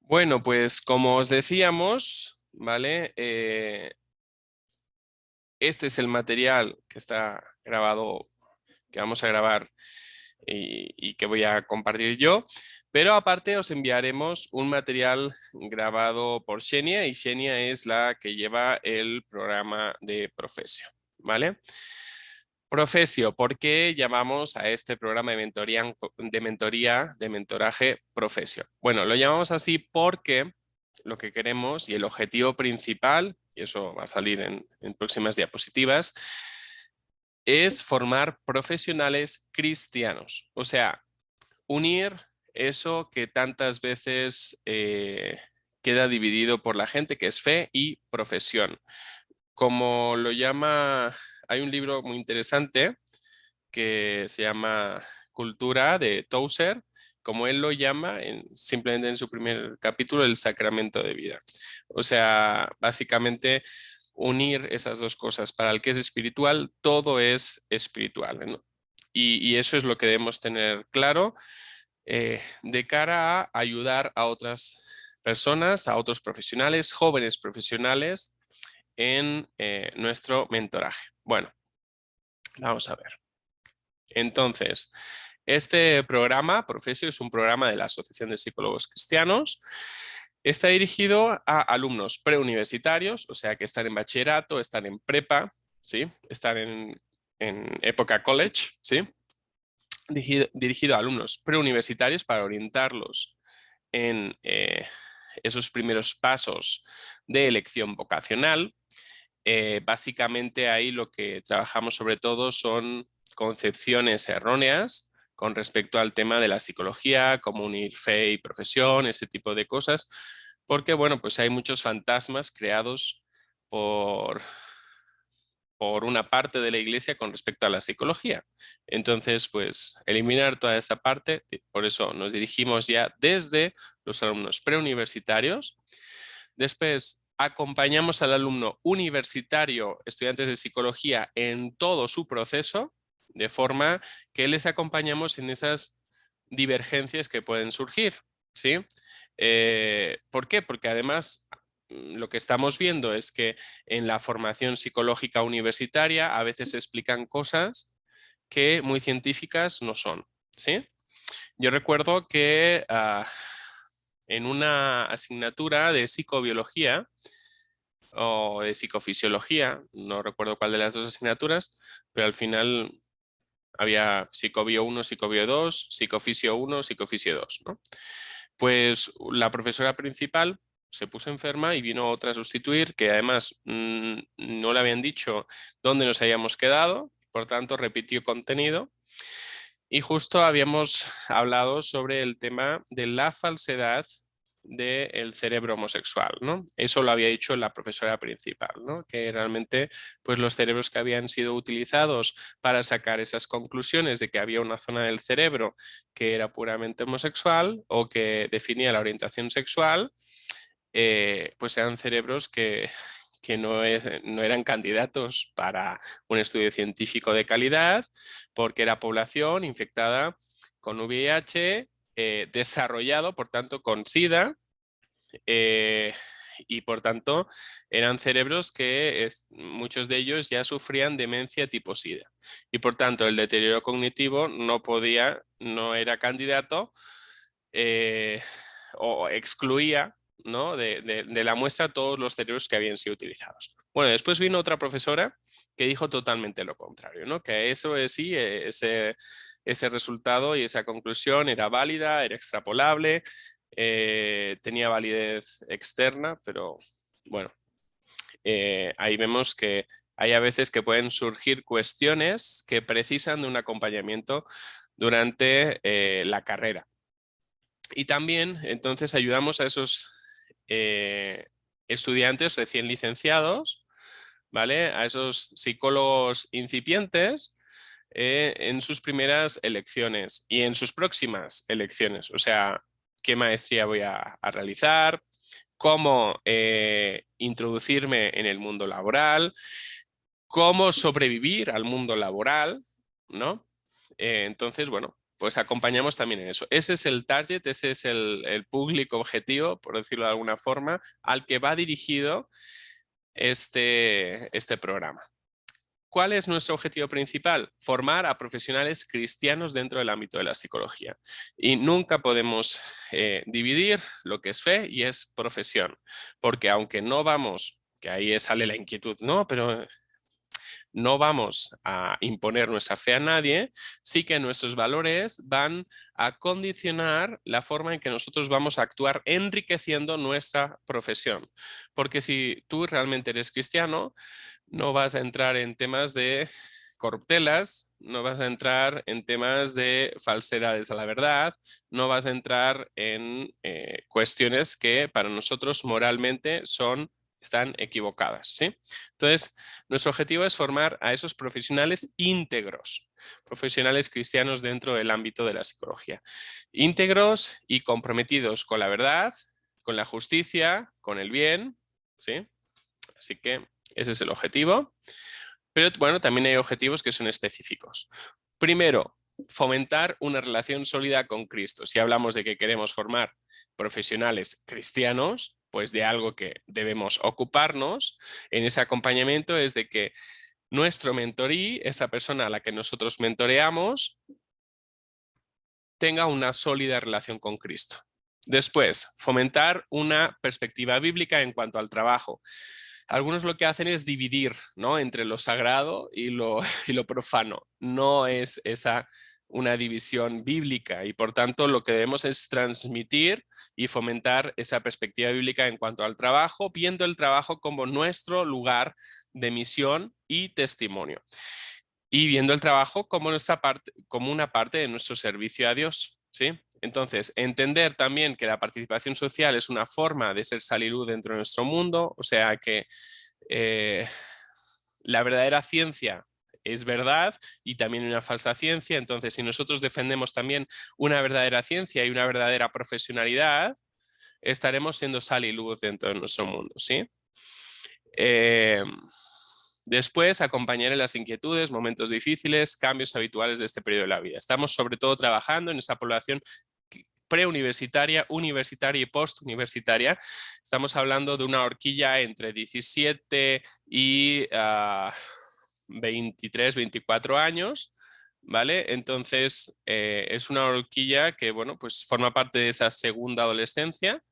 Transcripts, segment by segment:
Bueno, pues como os decíamos, ¿vale? Este es el material que está grabado, que vamos a grabar y que voy a compartir yo, pero aparte os enviaremos un material grabado por Xenia y Xenia es la que lleva el programa de Profesio, ¿vale? Profesio, ¿por qué llamamos a este programa de mentoraje Profesio? Bueno, lo llamamos así porque lo que queremos y el objetivo principal, y eso va a salir en próximas diapositivas, es formar profesionales cristianos. O sea, unir eso que tantas veces queda dividido por la gente, que es fe y profesión. Como lo llama, hay un libro muy interesante que se llama Cultura de Tozer, como él lo llama simplemente en su primer capítulo, el sacramento de vida. O sea, básicamente unir esas dos cosas. Para el que es espiritual, todo es espiritual, ¿no? Y eso es lo que debemos tener claro de cara a ayudar a otras personas, a otros profesionales, jóvenes profesionales en nuestro mentoraje. Bueno, vamos a ver. Entonces, este programa, Profesio, es un programa de la Asociación de Psicólogos Cristianos. Está dirigido a alumnos preuniversitarios, o sea que están en bachillerato, están en prepa, ¿sí? Están en época college, ¿sí? Dirigido a alumnos preuniversitarios para orientarlos en esos primeros pasos de elección vocacional. Básicamente ahí lo que trabajamos sobre todo son concepciones erróneas con respecto al tema de la psicología, cómo unir fe y profesión, ese tipo de cosas, porque bueno, pues hay muchos fantasmas creados por, por una parte de la iglesia con respecto a la psicología. Entonces, pues eliminar toda esa parte, por eso nos dirigimos ya desde los alumnos preuniversitarios. Después, acompañamos al alumno universitario, estudiantes de psicología, en todo su proceso, de forma que les acompañamos en esas divergencias que pueden surgir, ¿sí? ¿Por qué? Porque además lo que estamos viendo es que en la formación psicológica universitaria a veces se explican cosas que muy científicas no son, ¿sí? Yo recuerdo que en una asignatura de psicobiología o de psicofisiología, no recuerdo cuál de las dos asignaturas, pero al final había psicobio 1, psicobio 2, psicofisio 1, psicofisio 2, ¿no? Pues la profesora principal se puso enferma y vino otra a sustituir, que además no le habían dicho dónde nos habíamos quedado, por tanto repitió contenido. Y justo habíamos hablado sobre el tema de la falsedad del cerebro homosexual, ¿no? Eso lo había dicho la profesora principal, ¿no? Que realmente pues los cerebros que habían sido utilizados para sacar esas conclusiones de que había una zona del cerebro que era puramente homosexual o que definía la orientación sexual, pues eran cerebros que no eran candidatos para un estudio científico de calidad porque era población infectada con VIH, desarrollado, por tanto, con SIDA, eh, y por tanto eran cerebros que muchos de ellos ya sufrían demencia tipo SIDA. Y por tanto el deterioro cognitivo no era candidato o excluía, ¿no? de la muestra todos los cerebros que habían sido utilizados. Bueno, después vino otra profesora que dijo totalmente lo contrario, ¿no? Que eso es sí, ese resultado y esa conclusión era válida, era extrapolable, tenía validez externa, pero bueno, ahí vemos que hay a veces que pueden surgir cuestiones que precisan de un acompañamiento durante la carrera. Y también entonces ayudamos a esos estudiantes recién licenciados, ¿vale? A esos psicólogos incipientes en sus primeras elecciones y en sus próximas elecciones. O sea, qué maestría voy a realizar, cómo introducirme en el mundo laboral, cómo sobrevivir al mundo laboral, ¿no? Entonces, bueno, pues acompañamos también en eso. Ese es el target, ese es el público objetivo, por decirlo de alguna forma, al que va dirigido este programa. ¿Cuál es nuestro objetivo principal? Formar a profesionales cristianos dentro del ámbito de la psicología. Y nunca podemos dividir lo que es fe y es profesión, porque aunque no vamos, que ahí sale la inquietud, no, pero no vamos a imponer nuestra fe a nadie, sí que nuestros valores van a condicionar la forma en que nosotros vamos a actuar enriqueciendo nuestra profesión. Porque si tú realmente eres cristiano, no vas a entrar en temas de corruptelas, no vas a entrar en temas de falsedades a la verdad, no vas a entrar en cuestiones que para nosotros moralmente están equivocadas, ¿sí? Entonces, nuestro objetivo es formar a esos profesionales íntegros, profesionales cristianos dentro del ámbito de la psicología. Íntegros y comprometidos con la verdad, con la justicia, con el bien, ¿sí? Así que ese es el objetivo. Pero bueno, también hay objetivos que son específicos. Primero, fomentar una relación sólida con Cristo. Si hablamos de que queremos formar profesionales cristianos, pues de algo que debemos ocuparnos en ese acompañamiento es de que nuestro mentorí, esa persona a la que nosotros mentoreamos, tenga una sólida relación con Cristo. Después, fomentar una perspectiva bíblica en cuanto al trabajo. Algunos lo que hacen es dividir, ¿no?, entre lo sagrado y lo profano. No es esa una división bíblica y por tanto lo que debemos es transmitir y fomentar esa perspectiva bíblica en cuanto al trabajo, viendo el trabajo como nuestro lugar de misión y testimonio y viendo el trabajo como como una parte de nuestro servicio a Dios, ¿sí? Entonces, entender también que la participación social es una forma de ser sal y luz dentro de nuestro mundo, o sea que la verdadera ciencia es verdad y también una falsa ciencia. Entonces, si nosotros defendemos también una verdadera ciencia y una verdadera profesionalidad, estaremos siendo sal y luz dentro de nuestro mundo, ¿sí? Después, acompañar en las inquietudes, momentos difíciles, cambios habituales de este periodo de la vida. Estamos sobre todo trabajando en esa población preuniversitaria, universitaria y postuniversitaria. Estamos hablando de una horquilla entre 17 y 23, 24 años, ¿vale? Entonces, es una horquilla que, bueno, pues forma parte de esa segunda adolescencia.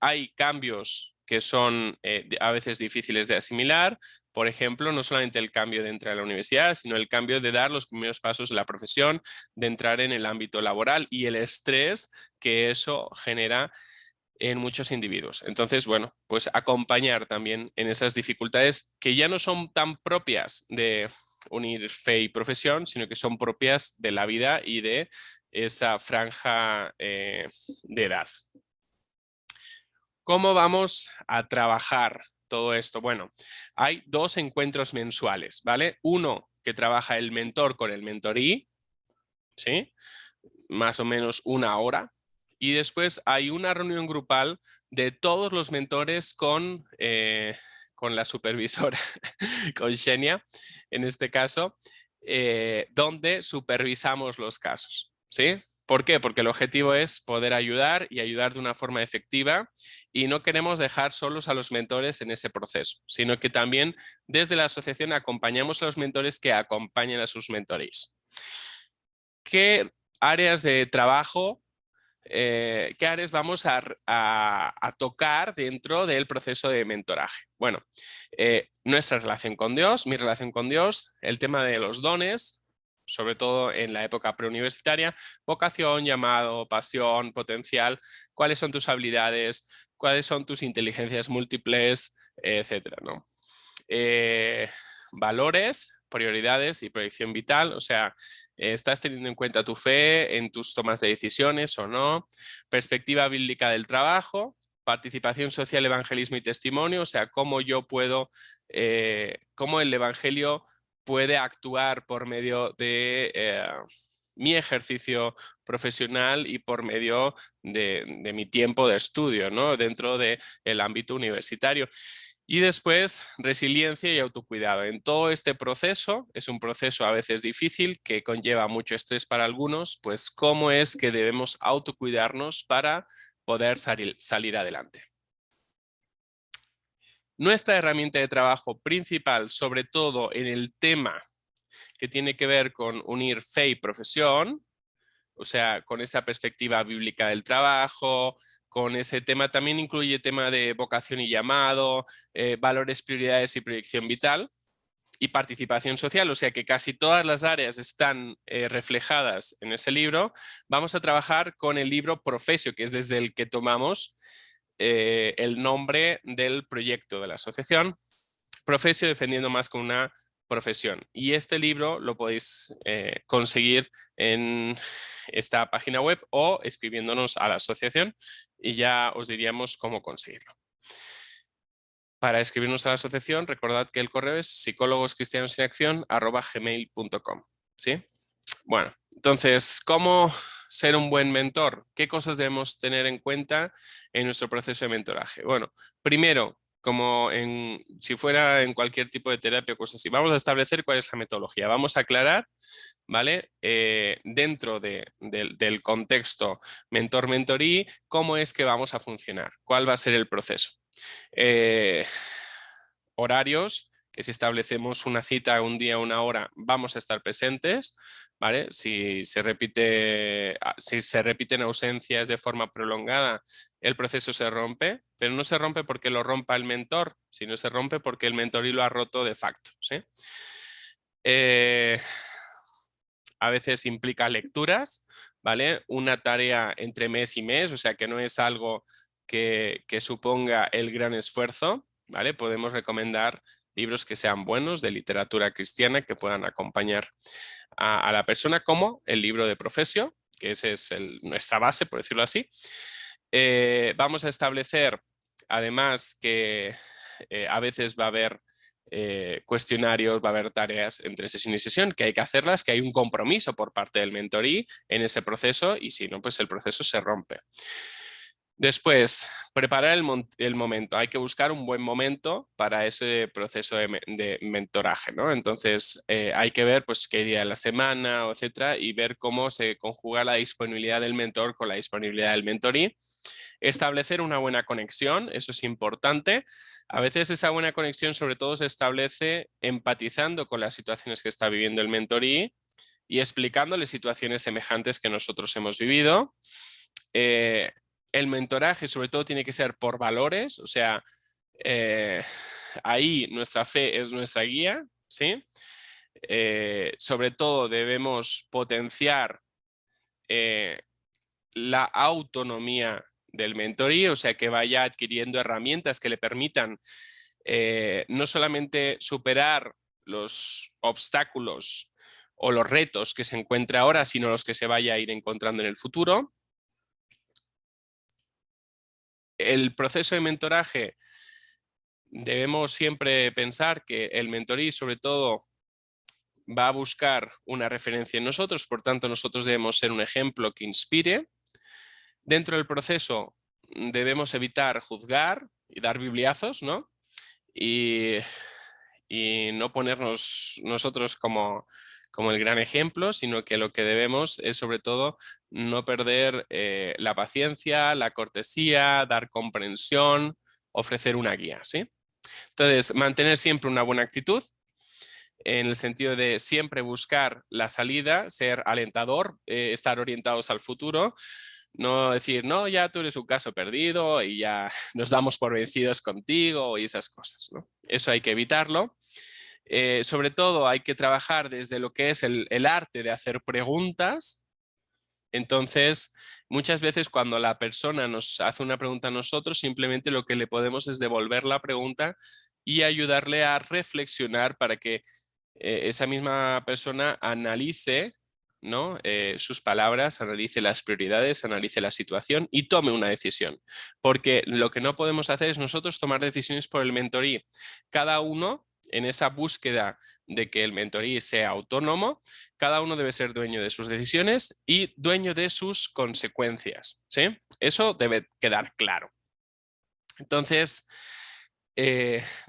Hay cambios que son a veces difíciles de asimilar. Por ejemplo, no solamente el cambio de entrar a la universidad, sino el cambio de dar los primeros pasos de la profesión, de entrar en el ámbito laboral y el estrés que eso genera en muchos individuos. Entonces, bueno, pues acompañar también en esas dificultades que ya no son tan propias de unir fe y profesión, sino que son propias de la vida y de esa franja de edad. ¿Cómo vamos a trabajar todo esto? Bueno, hay 2 encuentros mensuales, ¿vale? Uno que trabaja el mentor con el mentorí, ¿sí? Más o menos 1 hora. Y después hay una reunión grupal de todos los mentores con la supervisora, con Xenia, en este caso, donde supervisamos los casos, ¿sí? ¿Por qué? Porque el objetivo es poder ayudar y ayudar de una forma efectiva y no queremos dejar solos a los mentores en ese proceso, sino que también desde la asociación acompañamos a los mentores que acompañan a sus mentorees. ¿Qué áreas de trabajo, qué áreas vamos a tocar dentro del proceso de mentoraje? Bueno, nuestra relación con Dios, mi relación con Dios, el tema de los dones, sobre todo en la época preuniversitaria, vocación, llamado, pasión, potencial, cuáles son tus habilidades, cuáles son tus inteligencias múltiples, etcétera, ¿no? Valores, prioridades y proyección vital, o sea, ¿estás teniendo en cuenta tu fe en tus tomas de decisiones o no? Perspectiva bíblica del trabajo, participación social, evangelismo y testimonio, o sea, cómo yo puedo, cómo el evangelio puede actuar por medio de mi ejercicio profesional y por medio de mi tiempo de estudio, ¿no?, dentro del ámbito universitario. Y después, resiliencia y autocuidado. En todo este proceso, es un proceso a veces difícil que conlleva mucho estrés para algunos, pues cómo es que debemos autocuidarnos para poder salir adelante. Nuestra herramienta de trabajo principal, sobre todo en el tema que tiene que ver con unir fe y profesión, o sea, con esa perspectiva bíblica del trabajo, con ese tema también incluye tema de vocación y llamado, valores, prioridades y proyección vital y participación social, o sea que casi todas las áreas están reflejadas en ese libro. Vamos a trabajar con el libro Profesio, que es desde el que tomamos el nombre del proyecto de la asociación. Profesio, defendiendo más con una profesión. Y este libro lo podéis conseguir en esta página web o escribiéndonos a la asociación y ya os diríamos cómo conseguirlo. Para escribirnos a la asociación, recordad que el correo es psicólogoscristianosinacción@gmail.com. ¿Sí? Bueno, entonces, ¿cómo ser un buen mentor? ¿Qué cosas debemos tener en cuenta en nuestro proceso de mentoraje? Bueno, primero, como si fuera en cualquier tipo de terapia o cosas así, vamos a establecer cuál es la metodología. Vamos a aclarar, ¿vale? Dentro del contexto mentor-mentorí, cómo es que vamos a funcionar, cuál va a ser el proceso. Horarios, que si establecemos una cita, un día, una hora, vamos a estar presentes, ¿vale? Si se repiten ausencias de forma prolongada, el proceso se rompe, pero no se rompe porque lo rompa el mentor, sino se rompe porque el mentorí lo ha roto de facto, ¿sí? A veces implica lecturas, ¿vale? Una tarea entre mes y mes, o sea que no es algo que suponga el gran esfuerzo, ¿vale? Podemos recomendar libros que sean buenos de literatura cristiana que puedan acompañar a la persona, como el libro de Profesio, que ese es nuestra base, por decirlo así. Vamos a establecer, además, que a veces va a haber cuestionarios, va a haber tareas entre sesión y sesión, que hay que hacerlas, que hay un compromiso por parte del mentorí en ese proceso y si no, pues el proceso se rompe. Después, preparar el momento. Hay que buscar un buen momento para ese proceso de mentoraje, ¿no? Entonces, hay que ver pues, qué día de la semana, etcétera, y ver cómo se conjuga la disponibilidad del mentor con la disponibilidad del mentorí. Establecer una buena conexión, eso es importante. A veces esa buena conexión sobre todo se establece empatizando con las situaciones que está viviendo el mentorí y explicándole situaciones semejantes que nosotros hemos vivido. El mentoraje sobre todo tiene que ser por valores, o sea, ahí nuestra fe es nuestra guía, ¿sí? Sobre todo debemos potenciar la autonomía del mentorí, o sea, que vaya adquiriendo herramientas que le permitan no solamente superar los obstáculos o los retos que se encuentra ahora, sino los que se vaya a ir encontrando en el futuro. El proceso de mentoraje, debemos siempre pensar que el mentorí sobre todo va a buscar una referencia en nosotros, por tanto nosotros debemos ser un ejemplo que inspire. Dentro del proceso debemos evitar juzgar y dar bibliazos, ¿no? Y no ponernos nosotros como el gran ejemplo, sino que lo que debemos es sobre todo no perder la paciencia, la cortesía, dar comprensión, ofrecer una guía, ¿sí? Entonces, mantener siempre una buena actitud, en el sentido de siempre buscar la salida, ser alentador, estar orientados al futuro, no decir, no, ya tú eres un caso perdido y ya nos damos por vencidos contigo y esas cosas, ¿no? Eso hay que evitarlo. Sobre todo hay que trabajar desde lo que es el arte de hacer preguntas. Entonces, muchas veces cuando la persona nos hace una pregunta a nosotros, simplemente lo que le podemos es devolver la pregunta y ayudarle a reflexionar para que esa misma persona analice, ¿no? Sus palabras, analice las prioridades, analice la situación y tome una decisión. Porque lo que no podemos hacer es nosotros tomar decisiones por el mentorí. Cada uno, en esa búsqueda de que el mentorí sea autónomo, cada uno debe ser dueño de sus decisiones y dueño de sus consecuencias, ¿sí? Eso debe quedar claro. Entonces,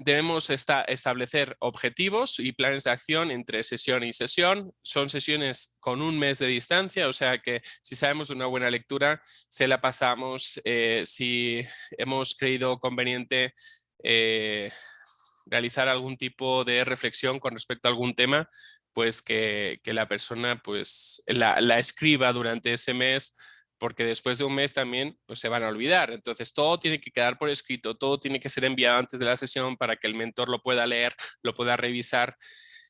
Debemos establecer objetivos y planes de acción entre sesión y sesión. Son sesiones con un mes de distancia, o sea que si sabemos de una buena lectura, se la pasamos. Si hemos creído conveniente realizar algún tipo de reflexión con respecto a algún tema, pues que la persona pues la escriba durante ese mes, porque después de un mes también pues, se van a olvidar. Entonces todo tiene que quedar por escrito, todo tiene que ser enviado antes de la sesión para que el mentor lo pueda leer, lo pueda revisar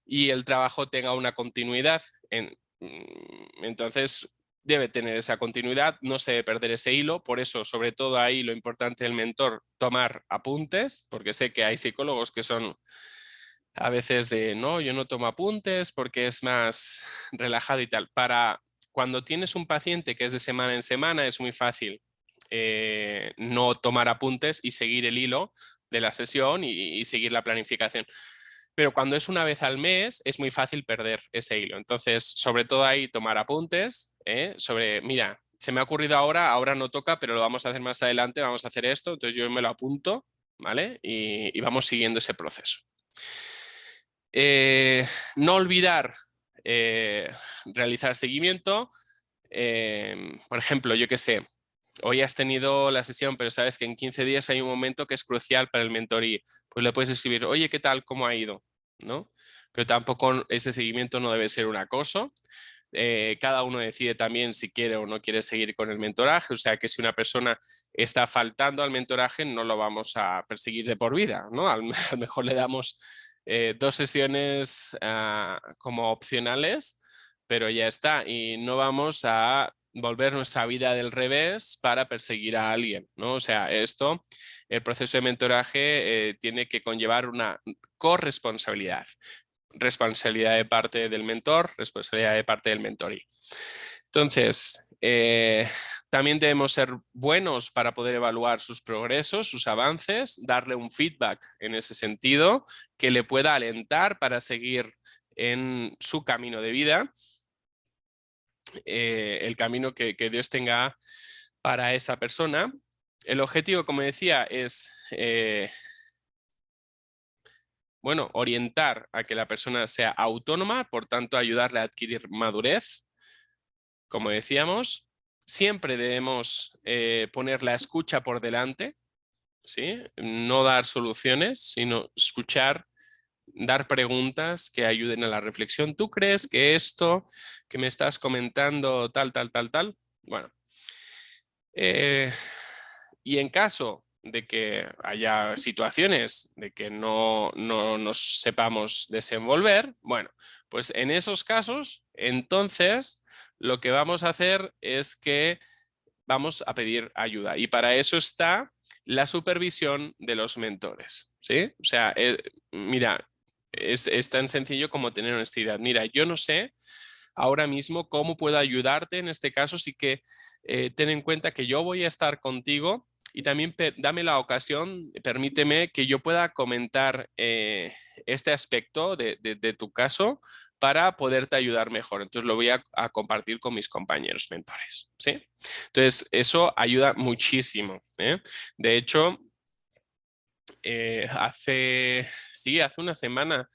y el trabajo tenga una continuidad. Entonces debe tener esa continuidad, no se debe perder ese hilo. Por eso, sobre todo ahí, lo importante del mentor, tomar apuntes, porque sé que hay psicólogos que son a veces de, no, yo no tomo apuntes porque es más relajado y tal. Para cuando tienes un paciente que es de semana en semana, es muy fácil no tomar apuntes y seguir el hilo de la sesión y seguir la planificación. Pero cuando es una vez al mes, es muy fácil perder ese hilo. Entonces, sobre todo ahí, tomar apuntes sobre, mira, se me ha ocurrido ahora no toca, pero lo vamos a hacer más adelante, vamos a hacer esto, entonces yo me lo apunto, ¿vale? Y vamos siguiendo ese proceso. No olvidar realizar seguimiento. Por ejemplo, yo qué sé, hoy has tenido la sesión, pero sabes que en 15 días hay un momento que es crucial para el mentorí. Pues le puedes escribir, oye, ¿qué tal? ¿Cómo ha ido? ¿No? Pero tampoco ese seguimiento no debe ser un acoso. Cada uno decide también si quiere o no quiere seguir con el mentoraje, o sea que si una persona está faltando al mentoraje no lo vamos a perseguir de por vida, ¿no? A lo mejor le damos 2 sesiones como opcionales, pero ya está, y no vamos a volver nuestra vida del revés para perseguir a alguien, ¿no? O sea, el proceso de mentoraje tiene que conllevar una corresponsabilidad. Responsabilidad de parte del mentor, responsabilidad de parte del mentoree. Entonces, también debemos ser buenos para poder evaluar sus progresos, sus avances, darle un feedback en ese sentido que le pueda alentar para seguir en su camino de vida, el camino que Dios tenga para esa persona. El objetivo, como decía, es bueno, orientar a que la persona sea autónoma, por tanto ayudarle a adquirir madurez. Como decíamos, siempre debemos poner la escucha por delante, ¿sí? No dar soluciones, sino escuchar, dar preguntas que ayuden a la reflexión. ¿Tú crees que esto que me estás comentando tal, tal, tal, tal? Bueno, y en caso de que haya situaciones de que no nos sepamos desenvolver, bueno, pues en esos casos, entonces lo que vamos a hacer es que vamos a pedir ayuda y para eso está la supervisión de los mentores, ¿sí? O sea, mira, es tan sencillo como tener honestidad. Mira, yo no sé ahora mismo cómo puedo ayudarte en este caso, sí que ten en cuenta que yo voy a estar contigo y también dame la ocasión, permíteme que yo pueda comentar este aspecto de tu caso para poderte ayudar mejor. Entonces lo voy a compartir con mis compañeros mentores, ¿sí? Entonces eso ayuda muchísimo, ¿eh? De hecho, hace una semana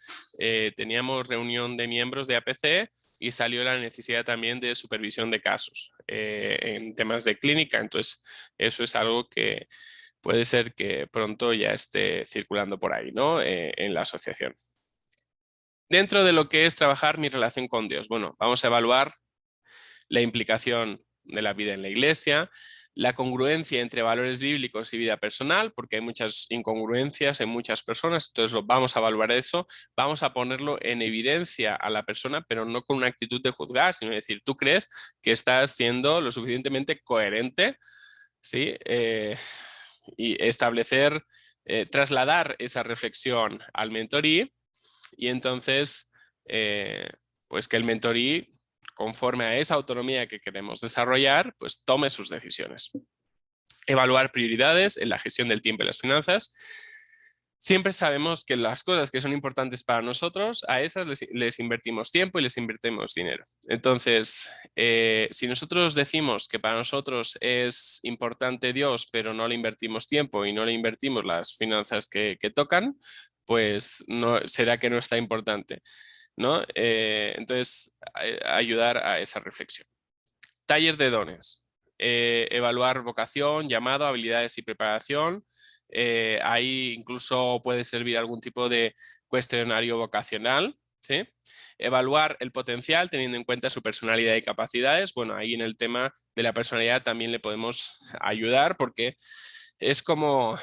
teníamos reunión de miembros de APC y salió la necesidad también de supervisión de casos en temas de clínica. Entonces, eso es algo que puede ser que pronto ya esté circulando por ahí, ¿no? En la asociación. Dentro de lo que es trabajar mi relación con Dios, bueno, vamos a evaluar la implicación de la vida en la iglesia, la congruencia entre valores bíblicos y vida personal, porque hay muchas incongruencias en muchas personas, entonces vamos a evaluar eso, vamos a ponerlo en evidencia a la persona, pero no con una actitud de juzgar, sino decir, ¿tú crees que estás siendo lo suficientemente coherente? ¿Sí? Y establecer, trasladar esa reflexión al mentorí y entonces, pues que el mentorí, conforme a esa autonomía que queremos desarrollar, pues tome sus decisiones. Evaluar prioridades en la gestión del tiempo y las finanzas. siempre sabemos que las cosas que son importantes para nosotros, a esas les invertimos tiempo y les invertimos dinero. Entonces, si nosotros decimos que para nosotros es importante Dios, pero no le invertimos tiempo y no le invertimos las finanzas que tocan, pues no, será que no está importante, ¿no? Entonces, ayudar a esa reflexión. Taller de dones. Evaluar vocación, llamado, habilidades y preparación. Ahí incluso puede servir algún tipo de cuestionario vocacional, ¿sí? Evaluar el potencial teniendo en cuenta su personalidad y capacidades. Bueno, ahí en el tema de la personalidad también le podemos ayudar porque es como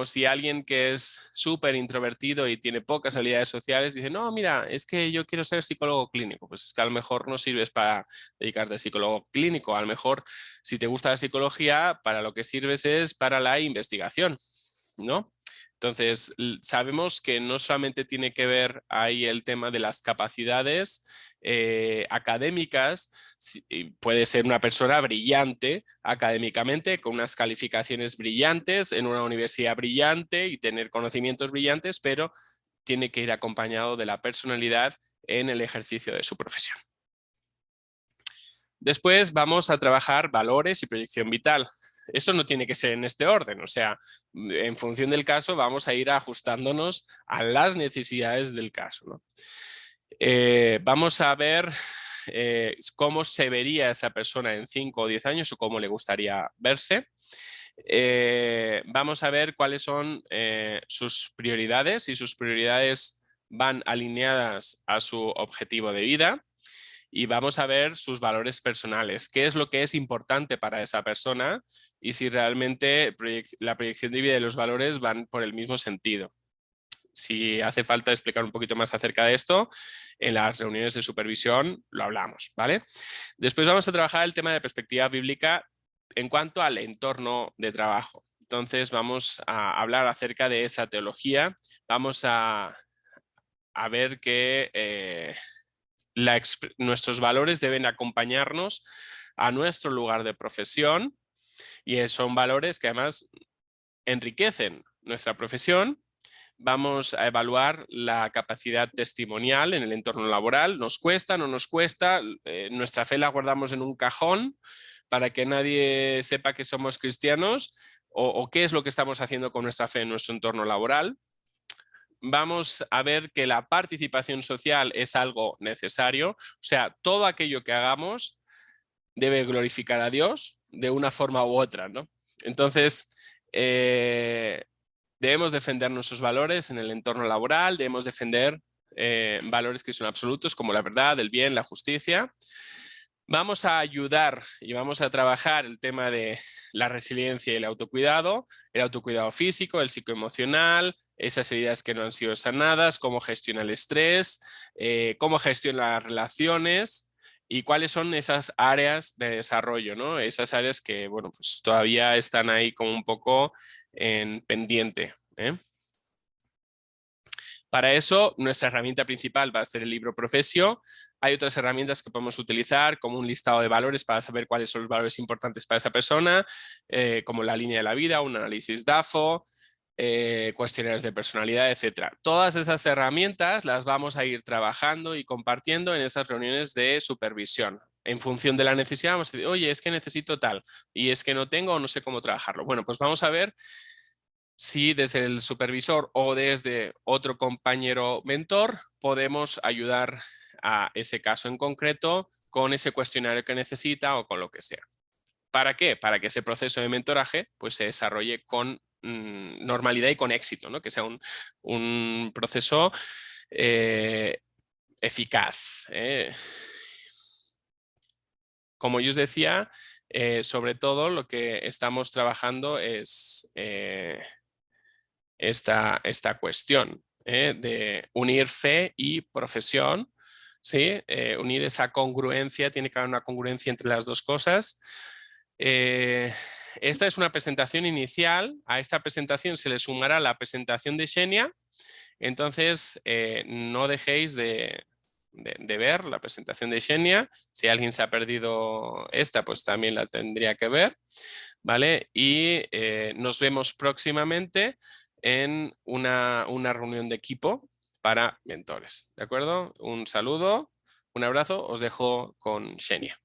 si alguien que es súper introvertido y tiene pocas habilidades sociales dice, no, mira, es que yo quiero ser psicólogo clínico. Pues es que a lo mejor no sirves para dedicarte a psicólogo clínico. A lo mejor si te gusta la psicología, para lo que sirves es para la investigación, ¿no? Entonces, sabemos que no solamente tiene que ver ahí el tema de las capacidades académicas, puede ser una persona brillante académicamente, con unas calificaciones brillantes, en una universidad brillante y tener conocimientos brillantes, pero tiene que ir acompañado de la personalidad en el ejercicio de su profesión. Después vamos a trabajar valores y proyección vital. Esto no tiene que ser en este orden, o sea, en función del caso vamos a ir ajustándonos a las necesidades del caso, ¿no? Vamos a ver cómo se vería esa persona en 5 o 10 años o cómo le gustaría verse. Vamos a ver cuáles son sus prioridades, si sus prioridades van alineadas a su objetivo de vida. Y vamos a ver sus valores personales, qué es lo que es importante para esa persona y si realmente la proyección de vida y los valores van por el mismo sentido. Si hace falta explicar un poquito más acerca de esto, en las reuniones de supervisión lo hablamos, ¿vale? Después vamos a trabajar el tema de perspectiva bíblica en cuanto al entorno de trabajo. Entonces vamos a hablar acerca de esa teología, vamos a ver que nuestros valores deben acompañarnos a nuestro lugar de profesión y son valores que además enriquecen nuestra profesión. Vamos a evaluar la capacidad testimonial en el entorno laboral. ¿Nos cuesta, no nos cuesta? Nuestra fe la guardamos en un cajón para que nadie sepa que somos cristianos o qué es lo que estamos haciendo con nuestra fe en nuestro entorno laboral. Vamos a ver que la participación social es algo necesario, o sea, todo aquello que hagamos debe glorificar a Dios de una forma u otra, ¿no? Entonces, debemos defender nuestros valores en el entorno laboral, debemos defender valores que son absolutos como la verdad, el bien, la justicia. Vamos a ayudar y vamos a trabajar el tema de la resiliencia y el autocuidado físico, el psicoemocional, esas heridas que no han sido sanadas, cómo gestiona el estrés, cómo gestiona las relaciones y cuáles son esas áreas de desarrollo, ¿no? Esas áreas que, bueno, pues todavía están ahí como un poco en pendiente, ¿eh? Para eso, nuestra herramienta principal va a ser el libro Profesio. Hay otras herramientas que podemos utilizar, como un listado de valores para saber cuáles son los valores importantes para esa persona, como la línea de la vida, un análisis DAFO, cuestionarios de personalidad, etc. Todas esas herramientas las vamos a ir trabajando y compartiendo en esas reuniones de supervisión. En función de la necesidad, vamos a decir, oye, es que necesito tal, y es que no tengo o no sé cómo trabajarlo. Bueno, pues vamos a ver si desde el supervisor o desde otro compañero mentor podemos ayudar a ese caso en concreto con ese cuestionario que necesita o con lo que sea. ¿Para qué? Para que ese proceso de mentoraje pues, se desarrolle con normalidad y con éxito, ¿no? Que sea un proceso eficaz. Como yo os decía, sobre todo lo que estamos trabajando es esta cuestión de unir fe y profesión, ¿sí? Unir esa congruencia, tiene que haber una congruencia entre las dos cosas. Esta es una presentación inicial, a esta presentación se le sumará la presentación de Xenia, entonces no dejéis de ver la presentación de Xenia. Si alguien se ha perdido esta, pues también la tendría que ver, ¿vale? Y nos vemos próximamente en una reunión de equipo para mentores. ¿De acuerdo? Un saludo, un abrazo, os dejo con Xenia.